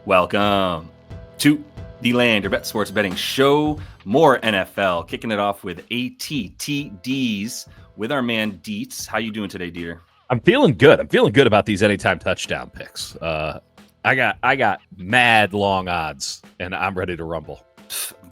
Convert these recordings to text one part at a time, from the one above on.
Welcome to the Land, your bet sports betting show. More NFL, kicking it off with ATTDs with our man Dietz. How you doing today, Dieter? I'm feeling good. I'm feeling good about these anytime touchdown picks. I got mad long odds, and I'm ready to rumble.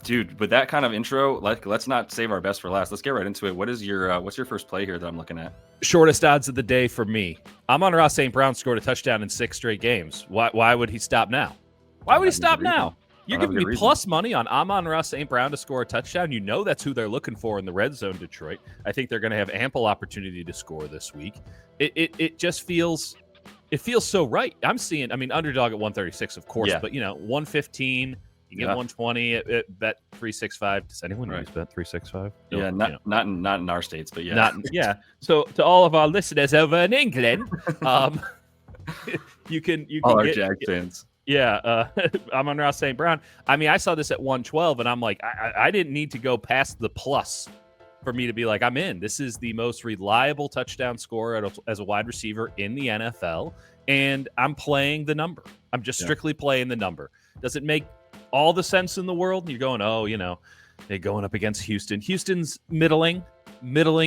Dude, with that kind of intro, let's not save our best for last. Let's get right into it. What is your what's your first play here that I'm looking at? Shortest odds of the day for me. Amon-Ra St. scored a touchdown in 6 straight games. Why would he stop now? Why would he stop now? You're giving me plus money on Amon-Ra St. to score a touchdown. You know that's who they're looking for in the red zone, Detroit. I think they're going to have ample opportunity to score this week. It just feels so right. I'm seeing, underdog at 136, of course, but 115. You get 120 at Bet 365. Does anyone use Bet 365? Yeah, not in our states, but yeah. So to all of our listeners over in England, you can all our get Jag fans. Yeah, Amon-Ra St. I saw this at 112, and I'm like, I didn't need to go past the plus for me to be like, I'm in. This is the most reliable touchdown scorer as a wide receiver in the NFL, and I'm playing the number. I'm just strictly playing the number. Does it make all the sense in the world? You're going, they're going up against Houston. Houston's middling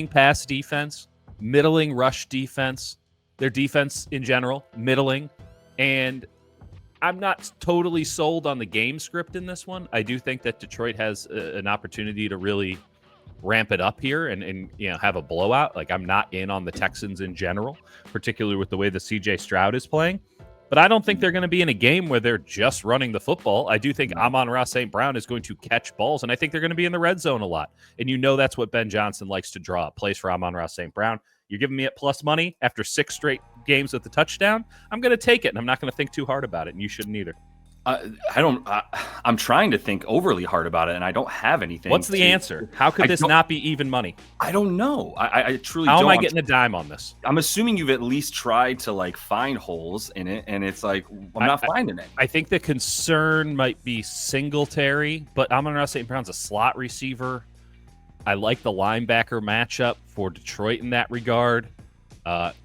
pass defense, middling rush defense. Their defense in general, middling, and I'm not totally sold on the game script in this one. I do think that Detroit has an opportunity to really ramp it up here and have a blowout. Like, I'm not in on the Texans in general, particularly with the way the CJ Stroud is playing. But I don't think they're going to be in a game where they're just running the football. I do think Amon-Ra St. is going to catch balls, and I think they're going to be in the red zone a lot. And that's what Ben Johnson likes to draw, plays for Amon-Ra St. You're giving me at plus money after 6 straight games with the touchdown. I'm going to take it, and I'm not going to think too hard about it, and you shouldn't either. I'm trying to think overly hard about it, and I don't have anything. What's the answer? How could this not be even money? I don't know. I truly don't. How am I getting a dime on this? I'm assuming you've at least tried to find holes in it, and it's like, I'm not finding it. I think the concern might be Singletary, but Amon-Ra St. a slot receiver. I like the linebacker matchup for Detroit in that regard.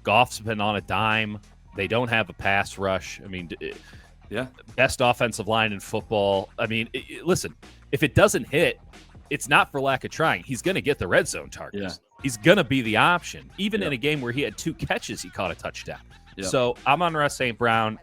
Goff's been on a dime. They don't have a pass rush. Best offensive line in football. Listen, if it doesn't hit, it's not for lack of trying. He's going to get the red zone targets. Yeah. He's going to be the option. Even in a game where he had 2 catches, he caught a touchdown. Yeah. So Amon-Ra St.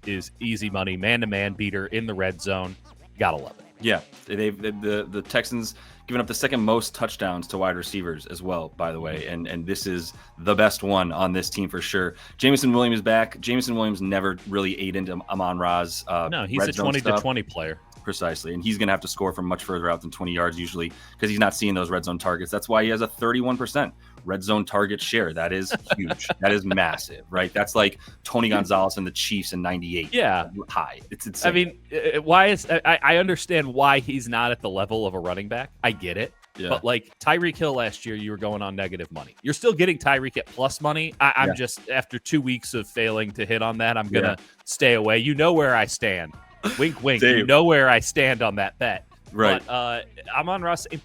is easy money, man-to-man beater in the red zone. Gotta love it. Yeah, the Texans giving up the second most touchdowns to wide receivers as well, by the way, and this is the best one on this team for sure. Jameson Williams is back. Jameson Williams never really ate into Amon-Ra's no, he's a 20 to 20 player. Precisely, and he's going to have to score from much further out than 20 yards usually because he's not seeing those red zone targets. That's why he has a 31% red zone target share. That is huge. That is massive, right? That's like Tony Gonzalez and the Chiefs in 98. Yeah. High. It's insane. I understand why he's not at the level of a running back. I get it. Yeah. But like Tyreek Hill last year, you were going on negative money. You're still getting Tyreek at plus money. I'm just, after 2 weeks of failing to hit on that, I'm going to stay away. You know where I stand. Wink, wink. Dave. You know where I stand on that bet. Right. But Amon-Ra St.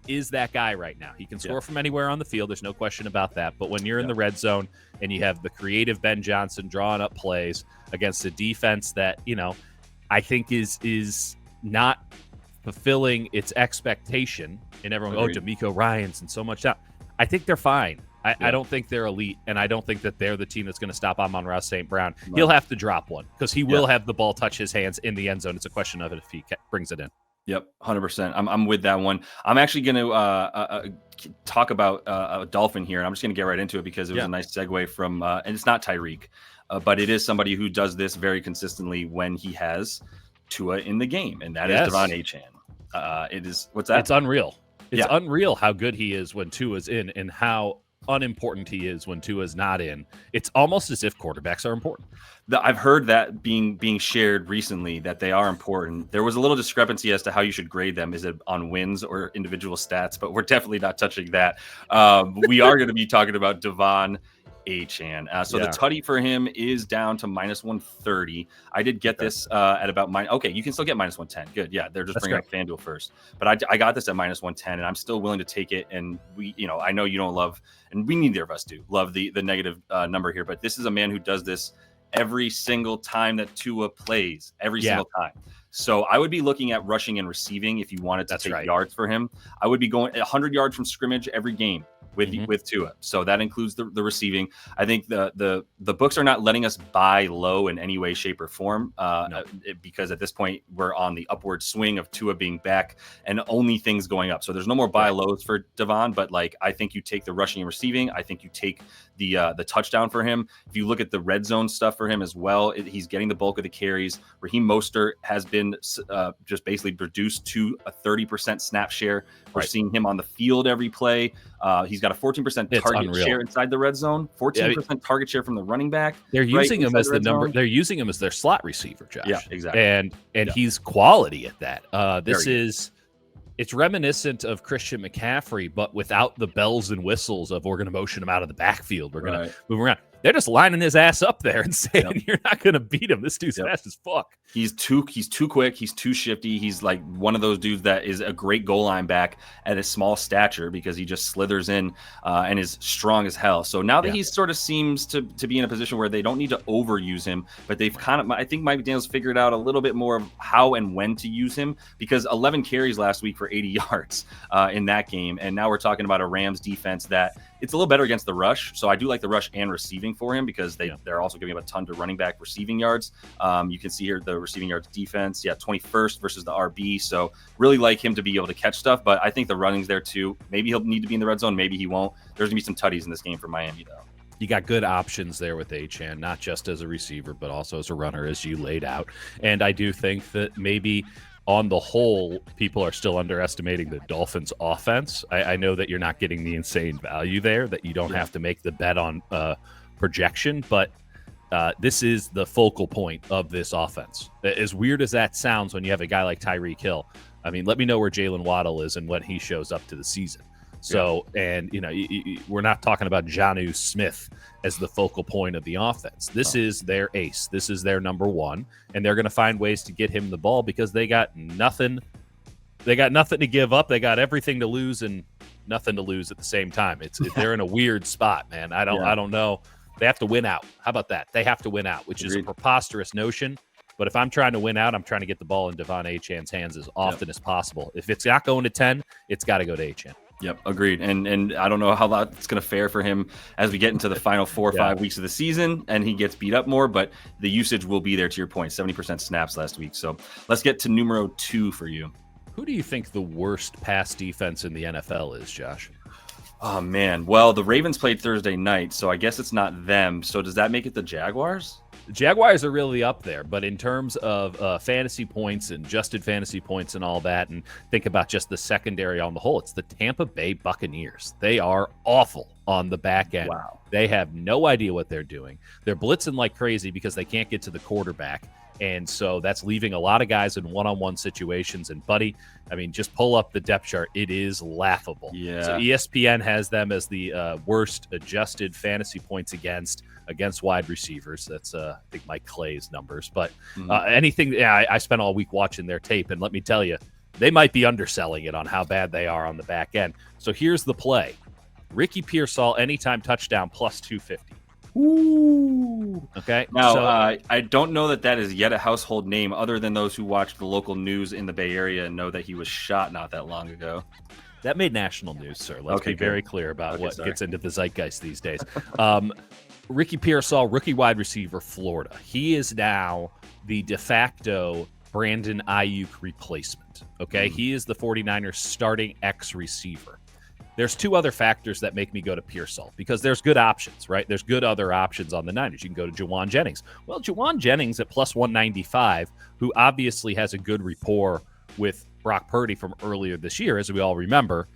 is that guy right now. He can score from anywhere on the field. There's no question about that. But when you're in the red zone and you have the creative Ben Johnson drawing up plays against a defense that, I think is not fulfilling its expectation, and everyone, D'Amico Ryans and so much down. I think they're fine. I don't think they're elite, and I don't think that they're the team that's going to stop Amon-Ra St. No. He'll have to drop one because he will have the ball touch his hands in the end zone. It's a question of it if he brings it in. Yep, 100%. I'm with that one. I'm actually going to talk about a Dolphin here, and I'm just going to get right into it because it was a nice segue from, and it's not Tyreek, but it is somebody who does this very consistently when he has Tua in the game, and that is Devon Achane. It is, what's that? It's unreal. It's unreal how good he is when Tua's in and how unimportant he is when Tua's not in. It's almost as if quarterbacks are important. I've heard that being shared recently, that they are important. There was a little discrepancy as to how you should grade them. Is it on wins or individual stats? But we're definitely not touching that. We are going to be talking about Devon Achane. The tutty for him is down to minus 130. I did get this at about okay, you can still get minus 110. Good. Yeah, they're just bringing up FanDuel first. But I got this at minus 110, and I'm still willing to take it. And I know you don't love, and we neither of us do love the negative number here, but this is a man who does this every single time that Tua plays, every single time. So I would be looking at rushing and receiving if you wanted to take yards for him. I would be going 100 yards from scrimmage every game with Tua. So that includes the receiving. I think the books are not letting us buy low in any way, shape, or form because at this point we're on the upward swing of Tua being back and only things going up. So there's no more buy lows for Devon, but like I think you take the rushing and receiving. I think you take the touchdown for him. If you look at the red zone stuff for him as well, he's getting the bulk of the carries. Raheem Mostert has been just basically reduced to a 30% snap share. We're seeing him on the field every play. He's got a 14% target share inside the red zone, 14% target share from the running back. They're using him as the number. They're using him as their slot receiver, Josh. Yeah, exactly. And he's quality at that. It's reminiscent of Christian McCaffrey, but without the bells and whistles of we're going to motion him out of the backfield. We're going to move around. They're just lining his ass up there and saying, you're not going to beat him. This dude's fast as fuck. He's too quick. He's too shifty. He's like one of those dudes that is a great goal line back at a small stature because he just slithers in and is strong as hell. So now that he sort of seems to be in a position where they don't need to overuse him, but they've I think Mike McDaniel's figured out a little bit more of how and when to use him because 11 carries last week for 80 yards in that game. And now we're talking about a Rams defense that it's a little better against the rush. So I do like the rush and receiving for him because they're also giving up a ton to running back receiving yards. You can see here the receiving yards defense. 21st versus the RB. So really like him to be able to catch stuff. But I think the running's there too. Maybe he'll need to be in the red zone. Maybe he won't. There's going to be some tutties in this game for Miami though. You got good options there with Achane, not just as a receiver, but also as a runner, as you laid out. And I do think that maybe on the whole, people are still underestimating the Dolphins' offense. I know that you're not getting the insane value there, that you don't have to make the bet on projection, but this is the focal point of this offense. As weird as that sounds when you have a guy like Tyreek Hill, I mean, let me know where Jalen Waddle is and when he shows up to the season. So, and, we're not talking about Jonnu Smith as the focal point of the offense. This is their ace. This is their number one, and they're going to find ways to get him the ball because they got nothing. They got nothing to give up. They got everything to lose and nothing to lose at the same time. They're in a weird spot, man. I don't know. They have to win out. How about that? They have to win out, which is a preposterous notion. But if I'm trying to win out, I'm trying to get the ball in Devon Achane's hands as often as possible. If it's not going to 10, it's got to go to Achane. Yep, agreed. And I don't know how that's going to fare for him as we get into the final 4 or 5 weeks of the season and he gets beat up more, but the usage will be there to your point, 70% snaps last week. So let's get to numero 2 for you. Who do you think the worst pass defense in the NFL is, Josh? Oh, man. Well, the Ravens played Thursday night, so I guess it's not them. So does that make it the Jaguars? The Jaguars are really up there, but in terms of fantasy points and adjusted fantasy points and all that, and think about just the secondary on the whole, it's the Tampa Bay Buccaneers. They are awful on the back end. Wow. They have no idea what they're doing. They're blitzing like crazy because they can't get to the quarterback. And so that's leaving a lot of guys in one-on-one situations. And, buddy, I mean, just pull up the depth chart. It is laughable. Yeah. So ESPN has them as the worst adjusted fantasy points against wide receivers. That's, I think, Mike Clay's numbers. But I spent all week watching their tape. And let me tell you, they might be underselling it on how bad they are on the back end. So here's the play. Ricky Pearsall, anytime touchdown, plus 250. Ooh. Okay. Now, I don't know that is yet a household name other than those who watch the local news in the Bay Area and know that he was shot not that long ago. That made national news, sir. Let's be very clear about what gets into the zeitgeist these days. Ricky Pearsall, rookie wide receiver, Florida. He is now the de facto Brandon Ayuk replacement. Okay. He is the 49ers starting X receiver. There's two other factors that make me go to Pearsall because there's good options, right? There's good other options on the Niners. You can go to Juwan Jennings. Well, Juwan Jennings at plus 195, who obviously has a good rapport with Brock Purdy from earlier this year, as we all remember,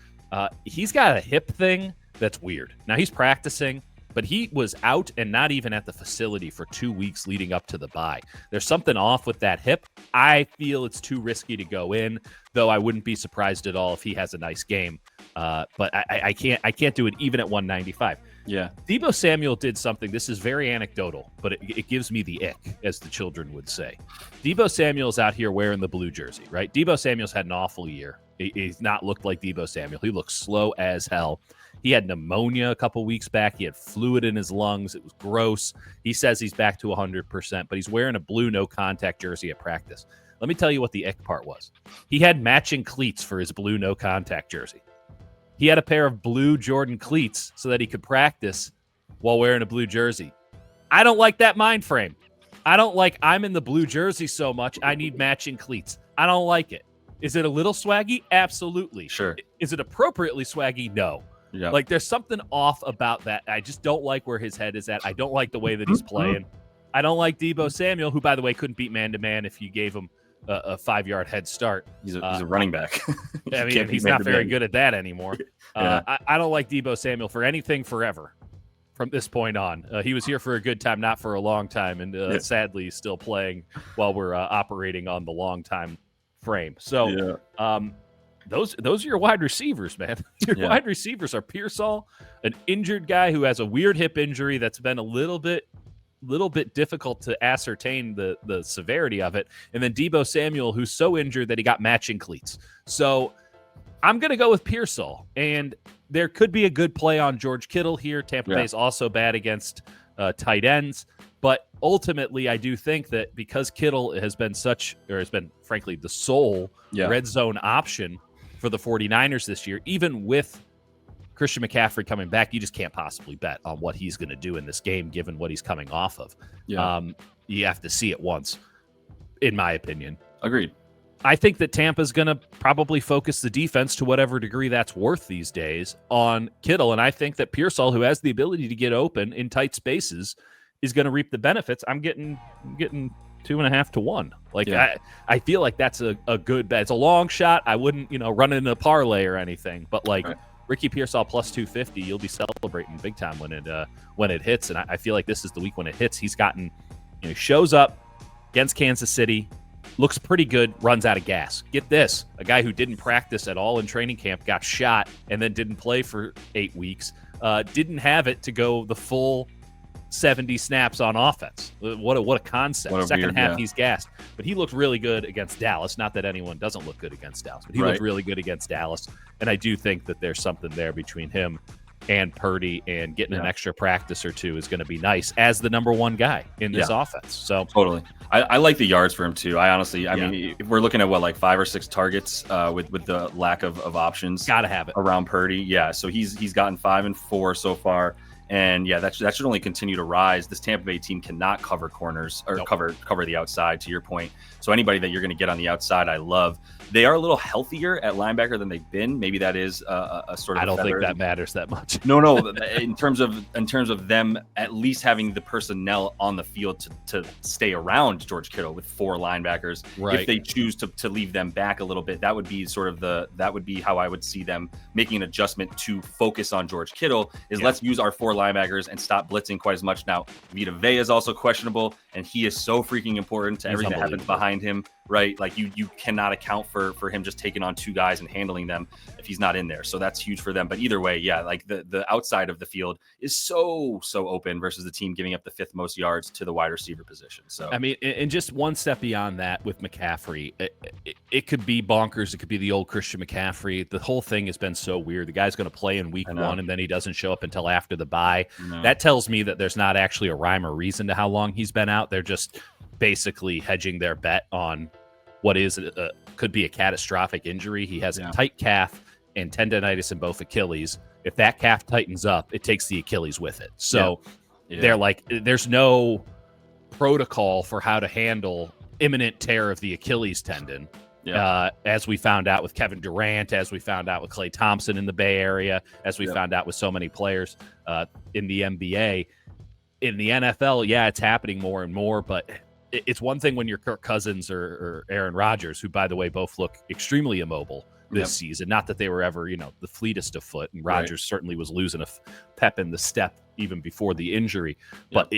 he's got a hip thing that's weird. Now, he's practicing, but he was out and not even at the facility for 2 weeks leading up to the bye. There's something off with that hip. I feel it's too risky to go in, though I wouldn't be surprised at all if he has a nice game. But I can't do it even at 195. Yeah. Deebo Samuel did something. This is very anecdotal, but it gives me the ick, as the children would say. Deebo Samuel's out here wearing the blue jersey, right? Deebo Samuel's had an awful year He's not looked like Deebo Samuel. He looks slow as hell. He had pneumonia a couple weeks back. He had fluid in his lungs. It was gross. He says he's back to 100%, but he's wearing a blue no-contact jersey at practice. Let me tell you what the ick part was. He had matching cleats for his blue no-contact jersey. He had a pair of blue Jordan cleats so that he could practice while wearing a blue jersey. I don't like that mind frame. I don't like I'm in the blue jersey so much, I need matching cleats. I don't like it. Is it a little swaggy? Absolutely. Sure. Is it appropriately swaggy? No. Yeah. Like, there's something off about that. I just don't like where his head is at. I don't like the way that he's playing. I don't like Deebo Samuel, who, by the way, couldn't beat man-to-man if you gave him a 5-yard head start. He's a running back. I mean, he's not very good at that anymore. Yeah. I don't like Deebo Samuel for anything forever from this point on. He was here for a good time, not for a long time, and sadly still playing while we're operating on the long time frame. So those are your wide receivers, man. Your wide receivers are Pearsall, an injured guy who has a weird hip injury that's been a little bit difficult to ascertain the severity of it, and then Deebo Samuel, who's so injured that he got matching cleats. So I'm going to go with Pearsall, and there could be a good play on George Kittle here. Tampa Bay is also bad against tight ends, but ultimately I do think that because Kittle has been frankly the sole red zone option for the 49ers this year, even with Christian McCaffrey coming back, you just can't possibly bet on what he's going to do in this game, given what he's coming off of. You have to see it once, in my opinion. Agreed. I think that Tampa's going to probably focus the defense to whatever degree that's worth these days on Kittle, and I think that Pearsall, who has the ability to get open in tight spaces, is going to reap the benefits. I'm getting 2.5 to 1. Like I feel like that's a good bet. It's a long shot. I wouldn't run in a parlay or anything, but Ricky Pearsall plus 250, you'll be celebrating big time when it hits. And I feel like this is the week when it hits. He's gotten, he shows up against Kansas City, looks pretty good, runs out of gas. Get this, a guy who didn't practice at all in training camp, got shot, and then didn't play for 8 weeks, didn't have it to go the full 70 snaps on offense. What a concept. Second half, he's gassed. But he looked really good against Dallas. Not that anyone doesn't look good against Dallas, but he looked really good against Dallas. And I do think that there's something there between him and Purdy, and getting an extra practice or two is going to be nice as the number one guy in this offense. So totally. I like the yards for him too. I mean, if we're looking at 5 or 6 targets with the lack of options, gotta have it around Purdy. Yeah. So he's gotten 5 and 4 so far. And that should only continue to rise. This Tampa Bay team cannot cover corners or cover the outside, to your point. So anybody that you're going to get on the outside, I love. They are a little healthier at linebacker than they've been. Maybe that is a sort of. I don't think that matters that much. No. In terms of them at least having the personnel on the field to stay around George Kittle with 4 linebackers. Right. If they choose to leave them back a little bit, that would be that would be how I would see them making an adjustment to focus on George Kittle. Let's use our 4 linebackers and stop blitzing quite as much. Now, Vita Vea is also questionable, and he is so freaking important to everything that happens behind him, right? Like you cannot account for him just taking on 2 guys and handling them if he's not in there. So that's huge for them. But either way, like the outside of the field is so open versus the team giving up the 5th most yards to the wide receiver position. So I mean, and just one step beyond that with McCaffrey, it could be bonkers. It could be the old Christian McCaffrey. The whole thing has been so weird. The guy's going to play in week 1 and then he doesn't show up until after the bye. That tells me that there's not actually a rhyme or reason to how long he's been out. They're just basically hedging their bet on what could be a catastrophic injury. He has a tight calf and tendonitis in both Achilles. If that calf tightens up, it takes the Achilles with it. So they're like, there's no protocol for how to handle imminent tear of the Achilles tendon. As we found out with Kevin Durant, as we found out with Klay Thompson in the Bay Area, as we found out with so many players in the NBA. In the NFL, it's happening more and more, but it's one thing when you're Kirk Cousins or Aaron Rodgers, who, by the way, both look extremely immobile this season. Not that they were ever, the fleetest of foot, and Rodgers certainly was losing a pep in the step even before the injury. But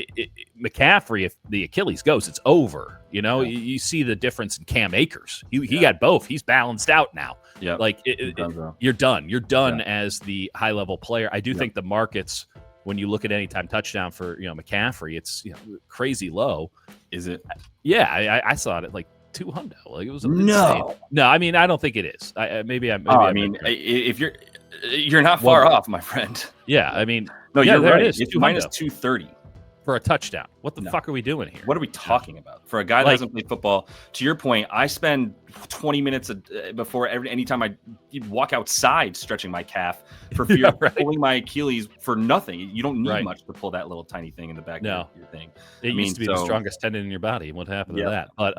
McCaffrey, if the Achilles goes, it's over. You see the difference in Cam Akers. He got both. He's balanced out now. Like you're done. You're done as the high level player. I do think the markets, when you look at anytime touchdown for McCaffrey, it's crazy low. Is it? Yeah, I saw it at like 200. Like it was No. insane. No, I mean I don't think it is. If you're not far off, my friend. Yeah, I mean, no, yeah, you're there right. it is. It's minus -230 for a touchdown. What the fuck are we doing here? What are we talking about? For a guy that hasn't played football, to your point, I spend 20 minutes before anytime I walk outside stretching my calf for fear of pulling my Achilles for nothing. You don't need much to pull that little tiny thing in the back of your thing. It used to be the strongest tendon in your body. What happened to that? But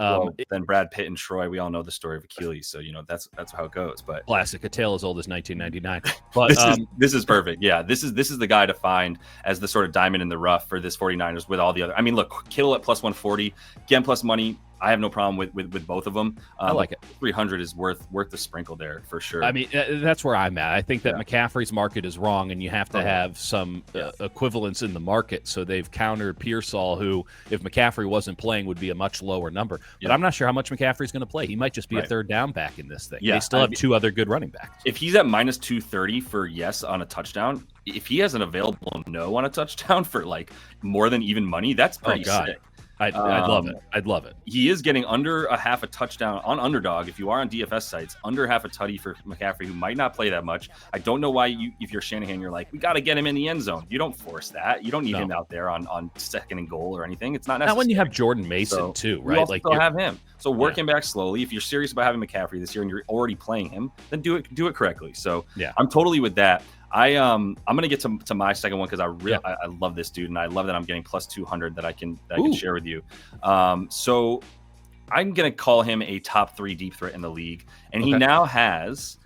then Brad Pitt and Troy, we all know the story of Achilles. So, that's how it goes. But classic, a tale as old as 1999. But this is perfect. Yeah, this is the guy to find as the sort of diamond in the rough for this 49ers with all the other. I mean, look, Kittle at +140, again plus money. I have no problem with both of them. I like it. 300 is worth the sprinkle there for sure. I mean, that's where I'm at. I think that McCaffrey's market is wrong, and you have to have some equivalence in the market. So they've countered Pearsall, who, if McCaffrey wasn't playing, would be a much lower number. But I'm not sure how much McCaffrey's going to play. He might just be a third down back in this thing. They still have two other good running backs. If he's at -230 for yes on a touchdown, if he has an available no on a touchdown for like more than even money, that's pretty sick. I'd love it. I'd love it. He is getting under a half a touchdown on Underdog. If you are on DFS sites, under half a tutty for McCaffrey, who might not play that much. I don't know why if you're Shanahan, you're like, we got to get him in the end zone. You don't force that. You don't need him out there on second and goal or anything. It's not necessary. Not when you have Jordan Mason too, right? You also still have him. So work him back slowly. If you're serious about having McCaffrey this year and you're already playing him, then do it correctly. So I'm totally with that. I'm gonna get to my second one because I love this dude and I love that I'm getting +200 that I can share with you. So I'm gonna call him a top 3 deep threat in the league, and he now has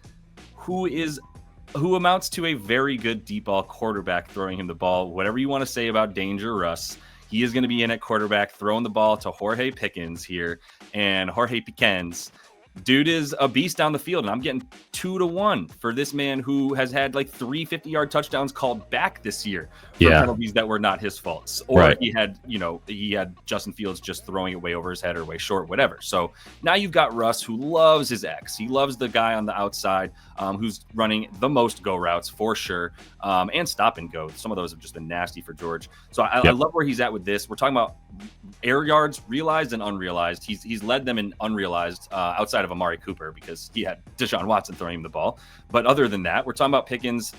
who amounts to a very good deep ball quarterback throwing him the ball. Whatever you want to say about Danger Russ, he is going to be in at quarterback throwing the ball to Jorge Pickens here, and Jorge Pickens. Dude is a beast down the field, and I'm getting 2-1 for this man who has had like 3 50-yard touchdowns called back this year for penalties that were not his faults. Or he had Justin Fields just throwing it way over his head or way short, whatever. So now you've got Russ, who loves his X. He loves the guy on the outside who's running the most go routes for sure, and stop and go. Some of those have just been nasty for George. So I love where he's at with this. We're talking about air yards, realized and unrealized. He's led them in unrealized outside of Amari Cooper because he had Deshaun Watson throwing him the ball. But other than that, we're talking about Pickens.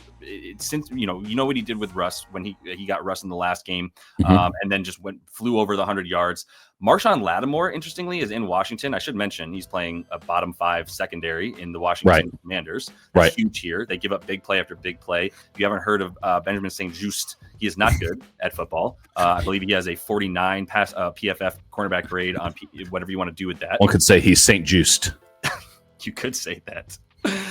Since you know what he did with Russ when he got Russ in the last game, and then just flew over the 100 yards. Marshawn Lattimore, interestingly, is in Washington. I should mention he's playing a bottom 5 secondary in the Washington Commanders. That's huge here. They give up big play after big play. If you haven't heard of Benjamin St. Juste, he is not good at football. I believe he has a 49 PFF cornerback grade on whatever you want to do with that. One could say he's St. Juste. You could say that.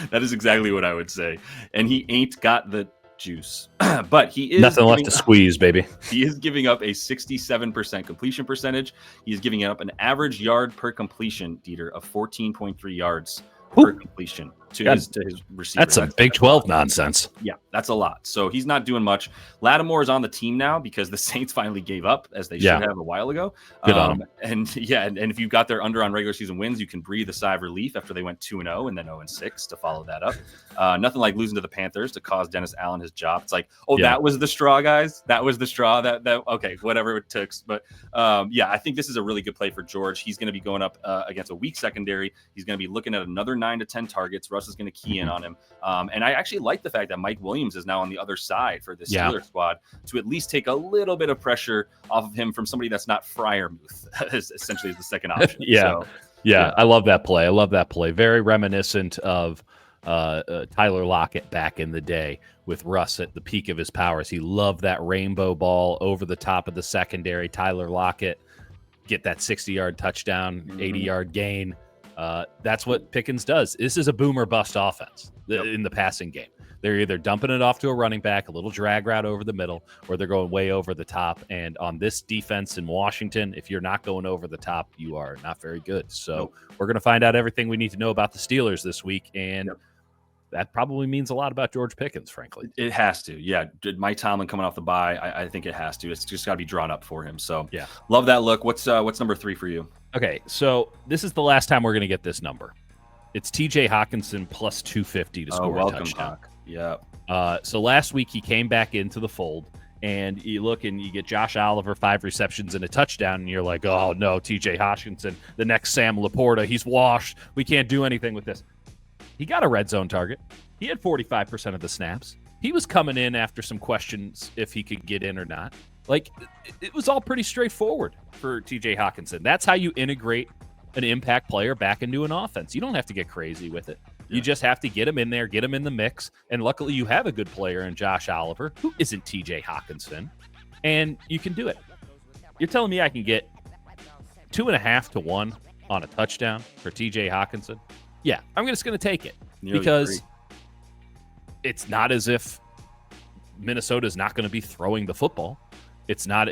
That is exactly what I would say. And he ain't got the juice, but he is nothing left to squeeze, baby. He is giving up a 67% completion percentage. He is giving up an average yard per completion, Dieter, of 14.3 yards per completion to his receiver. That's some Big 12 nonsense. Yeah, that's a lot. So he's not doing much. Lattimore is on the team now because the Saints finally gave up, as they should have a while ago. Good on him. And if you got their under on regular season wins, you can breathe a sigh of relief after they went 2-0 and then 0-6 to follow that up. Nothing like losing to the Panthers to cause Dennis Allen his job. It's like, that was the straw, guys. That was the straw. That okay, whatever it took. But I think this is a really good play for George. He's going to be going up against a weak secondary. He's going to be looking at another 9 to 10 targets. Russ is going to key in on him. And I actually like the fact that Mike Williams is now on the other side for this Steelers squad to at least take a little bit of pressure off of him from somebody that's not Freiermuth, essentially is the second option. I love that play. Very reminiscent of Tyler Lockett back in the day with Russ at the peak of his powers. He loved that rainbow ball over the top of the secondary. Tyler Lockett get that 60-yard touchdown, 80-yard gain. That's what Pickens does. This is a boomer bust offense in the passing game. They're either dumping it off to a running back, a little drag route over the middle, or they're going way over the top. And on this defense in Washington, if you're not going over the top, you are not very good. So we're going to find out everything we need to know about the Steelers this week. And that probably means a lot about George Pickens, frankly. It has to. Yeah. Mike Tomlin coming off the bye, I think it has to. It's just got to be drawn up for him. So love that look. What's number 3 for you? Okay, so this is the last time we're going to get this number. It's TJ Hockenson +250 to score a touchdown. Hawk. Yeah. So last week he came back into the fold, and you look and you get Josh Oliver 5 receptions and a touchdown, and you're like, oh no, TJ Hockenson, the next Sam Laporta, he's washed. We can't do anything with this. He got a red zone target. He had 45% of the snaps. He was coming in after some questions if he could get in or not. Like, it was all pretty straightforward for TJ Hockenson. That's how you integrate an impact player back into an offense. You don't have to get crazy with it. You just have to get him in there, get him in the mix. And luckily you have a good player in Josh Oliver, who isn't TJ Hockenson, and you can do it. You're telling me I can get 2.5 to 1 on a touchdown for TJ Hockenson? Yeah, I'm just going to take it because it's not as if Minnesota's not going to be throwing the football. It's not.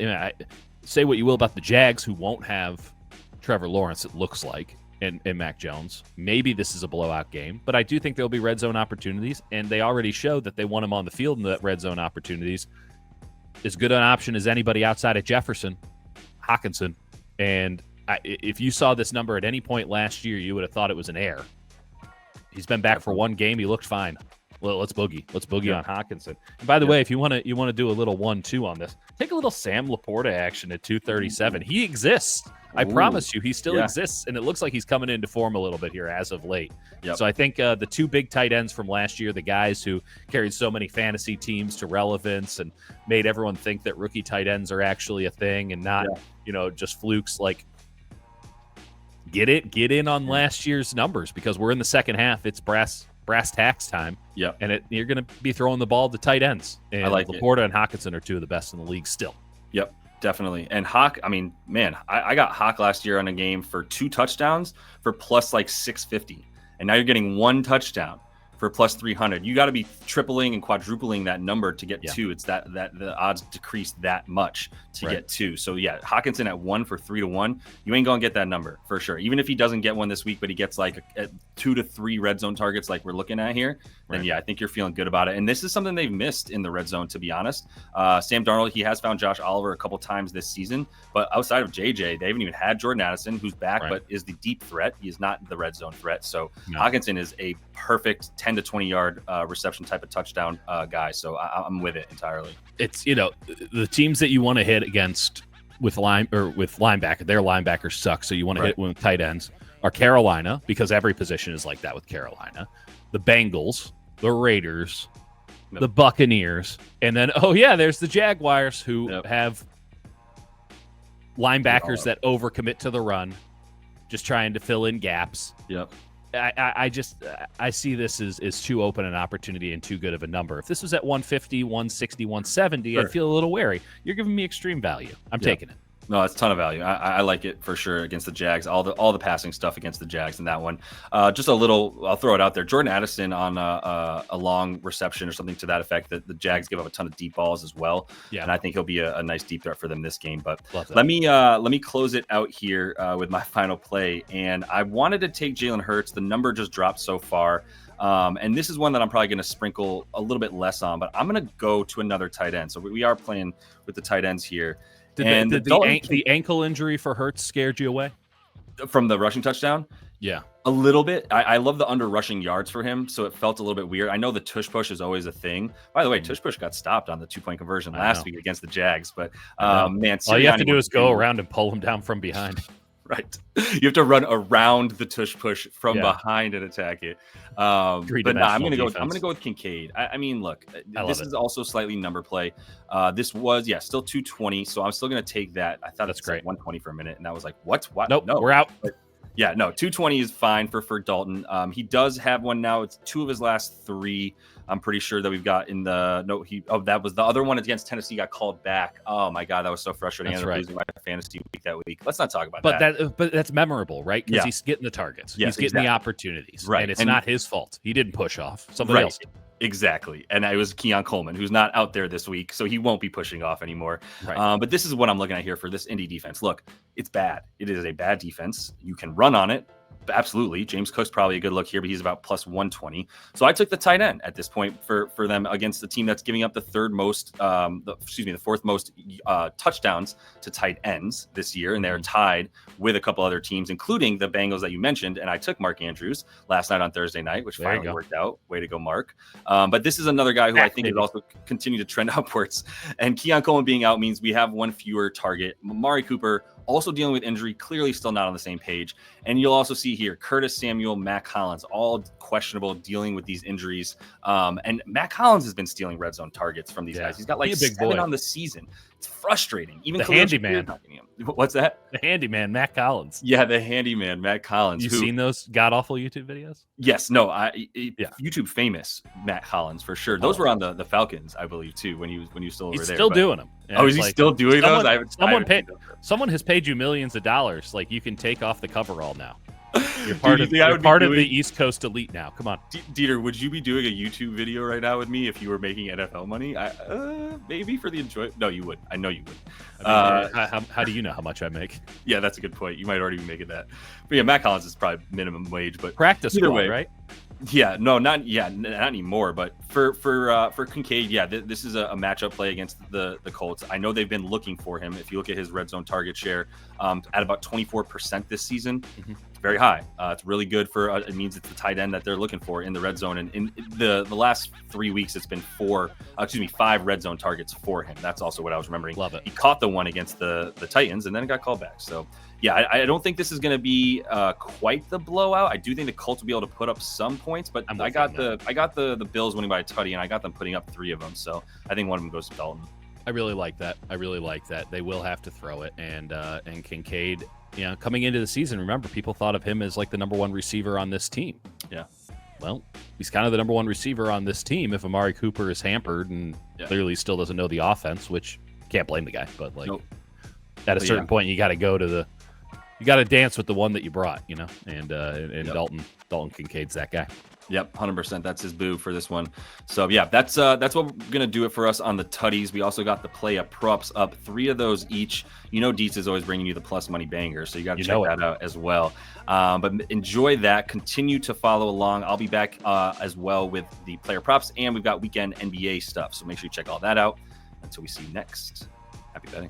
Say what you will about the Jags, who won't have Trevor Lawrence, it looks like, and Mac Jones. Maybe this is a blowout game, but I do think there'll be red zone opportunities, and they already showed that they want him on the field in the red zone opportunities. As good an option as anybody outside of Jefferson, Hockenson. And if you saw this number at any point last year, you would have thought it was an error. He's been back for one game. He looked fine. Well, let's boogie. Let's boogie on Hockenson. And by the way, if you want to do a little 1-2 on this, take a little Sam Laporta action at 237. He exists. I promise you, he still exists, and it looks like he's coming into form a little bit here as of late. So I think the two big tight ends from last year, the guys who carried so many fantasy teams to relevance and made everyone think that rookie tight ends are actually a thing and not, just flukes. Like, get in on last year's numbers, because we're in the second half. It's brass tacks time. And you're going to be throwing the ball to tight ends. And I like Laporta and Hockenson are two of the best in the league still. Definitely. And Hawk, I mean, man, I got Hawk last year on a game for 2 touchdowns for plus like 650. And now you're getting 1 touchdown for plus 300. You got to be tripling and quadrupling that number to get 2. It's that the odds decrease that much to get 2. So yeah, Hockenson at 1 for 3 to 1. You ain't going to get that number for sure. Even if he doesn't get one this week, but he gets like 2 to 3 red zone targets like we're looking at here, then I think you're feeling good about it. And this is something they've missed in the red zone, to be honest. Sam Darnold, he has found Josh Oliver a couple times this season, but outside of JJ, they haven't even had Jordan Addison, who's back, but is the deep threat. He is not the red zone threat. So Hockenson is a perfect 10 to 20 yard reception type of touchdown guy. So I'm with it entirely. It's, the teams that you want to hit against with linebacker, their linebackers suck. So you want to hit with tight ends are Carolina, because every position is like that with Carolina, the Bengals, the Raiders, the Buccaneers, and then, there's the Jaguars, who have linebackers that overcommit to the run, just trying to fill in gaps. I see this as too open an opportunity and too good of a number. If this was at 150, 160, 170, I'd feel a little wary. You're giving me extreme value. I'm taking it. No, that's a ton of value. I like it for sure against the Jags. All the passing stuff against the Jags in that one. Just a little, I'll throw it out there. Jordan Addison on a long reception or something to that effect. That the Jags give up a ton of deep balls as well. And I think he'll be a nice deep threat for them this game. But let me close it out here with my final play. And I wanted to take Jalen Hurts. The number just dropped so far. And this is one that I'm probably going to sprinkle a little bit less on, but I'm going to go to another tight end. So we are playing with the tight ends here. Did the ankle injury for Hurts scared you away? From the rushing touchdown? Yeah. A little bit. I love the under rushing yards for him, so it felt a little bit weird. I know the tush push is always a thing. By the way, tush push got stopped on the 2-point conversion last week against the Jags, but man, all you have to do is go around and pull him down from behind. Right. You have to run around the tush push from behind and attack it. But no, I'm going to go with Kincaid. I mean, look, this is also slightly number play. This was, still 220. So I'm still going to take that. I thought it's great. 120 for a minute. And I was like, what? Nope, no, we're out. But, 220 is fine for Dalton. He does have one now. It's 2 of his last 3. I'm pretty sure that we've got in the that was the other one against Tennessee got called back. Oh my God, that was so frustrating. I ended up losing my fantasy week that week. Let's not talk about that. But that's memorable, right? Because he's getting the targets. He's getting the opportunities. Right. And it's not his fault. He didn't push off. Somebody else did. Exactly. And it was Keon Coleman, who's not out there this week, so he won't be pushing off anymore. But this is what I'm looking at here for this Indy defense. Look, it's bad. It is a bad defense. You can run on it. Absolutely. James Cook's probably a good look here, but he's about plus 120. So I took the tight end at this point for them against the team that's giving up the fourth most touchdowns to tight ends this year. And they're tied with a couple other teams, including the Bengals that you mentioned. And I took Mark Andrews last night on Thursday night, which finally worked out. Way to go, Mark. But this is another guy who I think is also continue to trend upwards. And Keon Coleman being out means we have one fewer target. Amari Cooper also dealing with injury, clearly still not on the same page. And you'll also see here, Curtis Samuel, Matt Collins, all questionable, dealing with these injuries. And Matt Collins has been stealing red zone targets from these guys. He's got like 7 on the season. It's frustrating. Even the handyman. What's that? The handyman, Matt Collins. Yeah, the handyman, Matt Collins. You've seen those god-awful YouTube videos? Yes. No, YouTube famous Matt Collins, for sure. Those were on the Falcons, I believe, too, when he was still over there. He's still doing them. Yeah, is he still doing those? Someone has paid you millions of dollars. Like, you can take off the coverall now. You're part of the East Coast elite now. Come on, Dieter. Would you be doing a YouTube video right now with me if you were making NFL money? Maybe for the enjoyment. No, you would. I know you would. How do you know how much I make? Yeah, that's a good point. You might already be making that. But yeah, Matt Collins is probably minimum wage. But practice either way, right? Yeah, no, not anymore. But for Kincaid, this is a matchup play against the Colts. I know they've been looking for him. If you look at his red zone target share, at about 24% this season, it's very high. It's really good for. It means it's the tight end that they're looking for in the red zone. And in the last 3 weeks, it's been 5 red zone targets for him. That's also what I was remembering. Love it. He caught the one against the Titans, and then it got called back. So. Yeah, I don't think this is going to be quite the blowout. I do think the Colts will be able to put up some points, but I got the Bills winning by a tutty, and I got them putting up 3 of them. So I think one of them goes to Dalton. I really like that. They will have to throw it, and Kincaid, coming into the season, remember, people thought of him as like the number 1 receiver on this team. Yeah. Well, he's kind of the number 1 receiver on this team if Amari Cooper is hampered and clearly still doesn't know the offense, which can't blame the guy, but at a certain point, you got to go to you got to dance with the one that you brought, and Dalton Kincaid's that guy. Yep, 100%. That's his boo for this one. So yeah, that's what we're gonna do it for us on the tutties. We also got the play up props up, 3 of those each. Dietz is always bringing you the plus money bangers, so you got to check that out as well. But enjoy that. Continue to follow along. I'll be back as well with the player props, and we've got weekend NBA stuff. So make sure you check all that out. Until we see you next. Happy betting.